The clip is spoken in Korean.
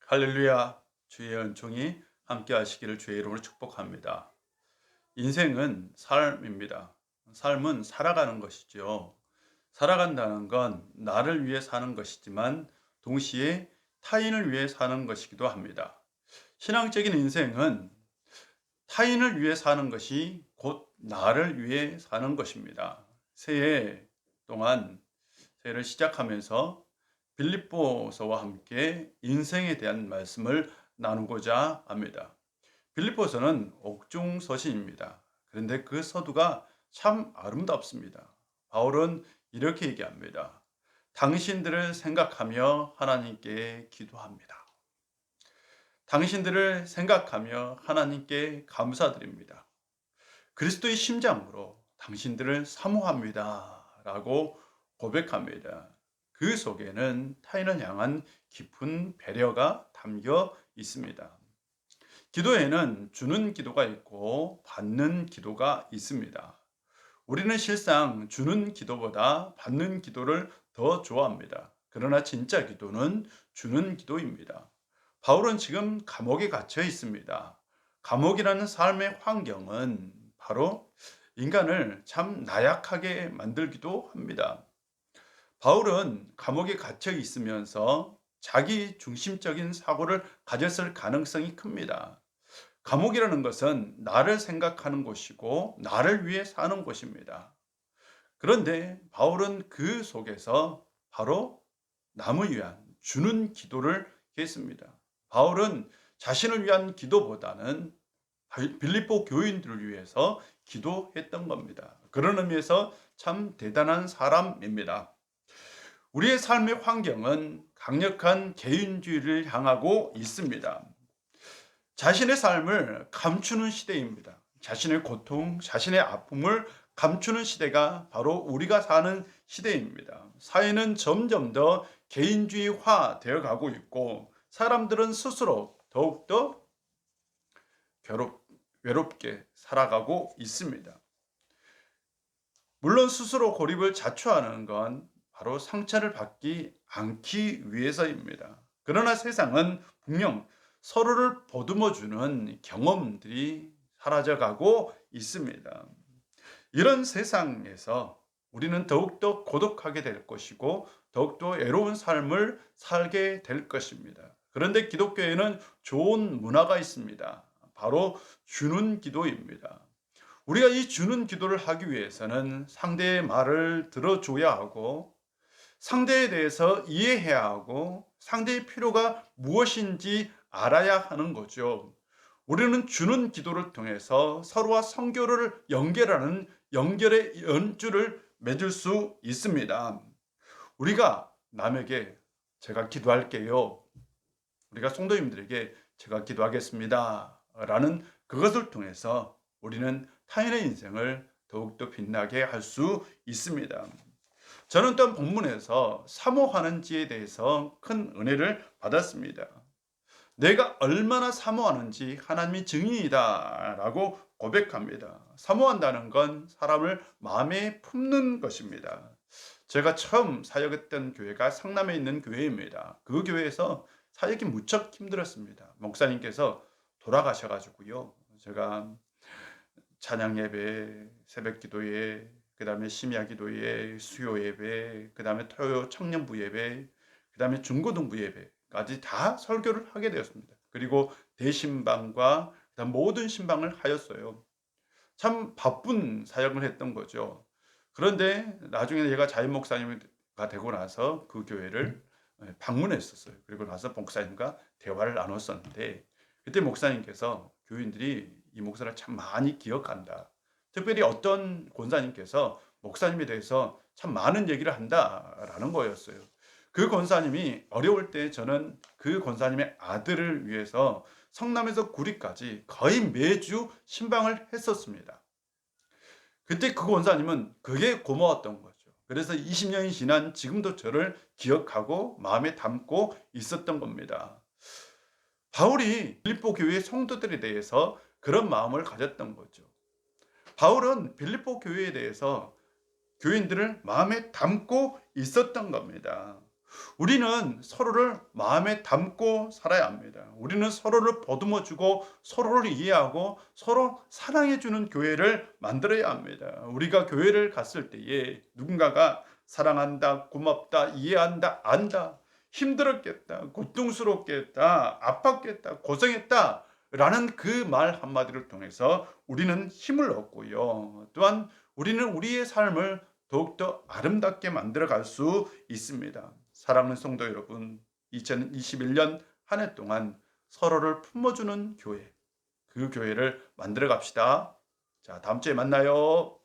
할렐루야, 주의 은총이 함께 하시기를 주의 이름으로 축복합니다. 인생은 삶입니다. 삶은 살아가는 것이죠. 살아간다는 건 나를 위해 사는 것이지만 동시에 타인을 위해 사는 것이기도 합니다. 신앙적인 인생은 타인을 위해 사는 것이 곧 나를 위해 사는 것입니다. 새해 동안 새해를 시작하면서 빌립보서와 함께 인생에 대한 말씀을 나누고자 합니다. 빌립보서는 옥중 서신입니다. 그런데 그 서두가 참 아름답습니다. 바울은 이렇게 얘기합니다. 당신들을 생각하며 하나님께 기도합니다. 당신들을 생각하며 하나님께 감사드립니다. 그리스도의 심장으로 당신들을 사모합니다. 라고 고백합니다. 그 속에는 타인을 향한 깊은 배려가 담겨 있습니다. 기도에는 주는 기도가 있고 받는 기도가 있습니다. 우리는 실상 주는 기도보다 받는 기도를 더 좋아합니다. 그러나 진짜 기도는 주는 기도입니다. 바울은 지금 감옥에 갇혀 있습니다. 감옥이라는 삶의 환경은 바로 인간을 참 나약하게 만들기도 합니다. 바울은 감옥에 갇혀 있으면서 자기 중심적인 사고를 가졌을 가능성이 큽니다. 감옥이라는 것은 나를 생각하는 곳이고 나를 위해 사는 곳입니다. 그런데 바울은 그 속에서 바로 남을 위한 주는 기도를 했습니다. 바울은 자신을 위한 기도보다는 빌립보 교인들을 위해서 기도했던 겁니다. 그런 의미에서 참 대단한 사람입니다. 우리의 삶의 환경은 강력한 개인주의를 향하고 있습니다. 자신의 삶을 감추는 시대입니다. 자신의 고통, 자신의 아픔을 감추는 시대가 바로 우리가 사는 시대입니다. 사회는 점점 더 개인주의화 되어 가고 있고 사람들은 스스로 더욱더 외롭게 살아가고 있습니다. 물론 스스로 고립을 자초하는 건 바로 상처를 받지 않기 위해서입니다. 그러나 세상은 분명 서로를 보듬어주는 경험들이 사라져가고 있습니다. 이런 세상에서 우리는 더욱더 고독하게 될 것이고 더욱더 외로운 삶을 살게 될 것입니다. 그런데 기독교에는 좋은 문화가 있습니다. 바로 주는 기도입니다. 우리가 이 주는 기도를 하기 위해서는 상대의 말을 들어줘야 하고 상대에 대해서 이해해야 하고 상대의 필요가 무엇인지 알아야 하는 거죠. 우리는 주는 기도를 통해서 서로와 성교를 연결하는 연결의 연줄을 맺을 수 있습니다. 우리가 남에게 제가 기도할게요. 우리가 성도님들에게 제가 기도하겠습니다. 라는 그것을 통해서 우리는 타인의 인생을 더욱더 빛나게 할 수 있습니다. 저는 또한 본문에서 사모하는지에 대해서 큰 은혜를 받았습니다. 내가 얼마나 사모하는지 하나님이 증인이다 라고 고백합니다. 사모한다는 건 사람을 마음에 품는 것입니다. 제가 처음 사역했던 교회가 상남에 있는 교회입니다. 그 교회에서 사역이 무척 힘들었습니다. 목사님께서 돌아가셔가지고요. 제가 찬양 예배, 새벽 기도회, 그 다음에 심야 기도회, 수요 예배, 그 다음에 토요 청년부 예배, 그 다음에 중고등부 예배까지 다 설교를 하게 되었습니다. 그리고 대신방과 그다음 모든 신방을 하였어요. 참 바쁜 사역을 했던 거죠. 그런데 나중에 얘가 자임 목사님가 되고 나서 그 교회를 방문했었어요. 그리고 나서 목사님과 대화를 나눴었는데 그때 목사님께서 교인들이 이 목사를 참 많이 기억한다. 특별히 어떤 권사님께서 목사님에 대해서 참 많은 얘기를 한다라는 거였어요. 그 권사님이 어려울 때 저는 그 권사님의 아들을 위해서 성남에서 구리까지 거의 매주 신방을 했었습니다. 그때 그 권사님은 그게 고마웠던 거죠. 그래서 20년이 지난 지금도 저를 기억하고 마음에 담고 있었던 겁니다. 바울이 빌립보 교회의 성도들에 대해서 그런 마음을 가졌던 거죠. 바울은 빌립보 교회에 대해서 교인들을 마음에 담고 있었던 겁니다. 우리는 서로를 마음에 담고 살아야 합니다. 우리는 서로를 보듬어 주고 서로를 이해하고 서로 사랑해 주는 교회를 만들어야 합니다. 우리가 교회를 갔을 때에 누군가가 사랑한다, 고맙다, 이해한다, 안다, 힘들었겠다, 고통스럽겠다, 아팠겠다, 고생했다 라는 그 말 한마디를 통해서 우리는 힘을 얻고요. 또한 우리는 우리의 삶을 더욱더 아름답게 만들어 갈 수 있습니다. 사랑하는 성도 여러분, 2021년 한 해 동안 서로를 품어주는 교회, 그 교회를 만들어 갑시다. 자, 다음 주에 만나요.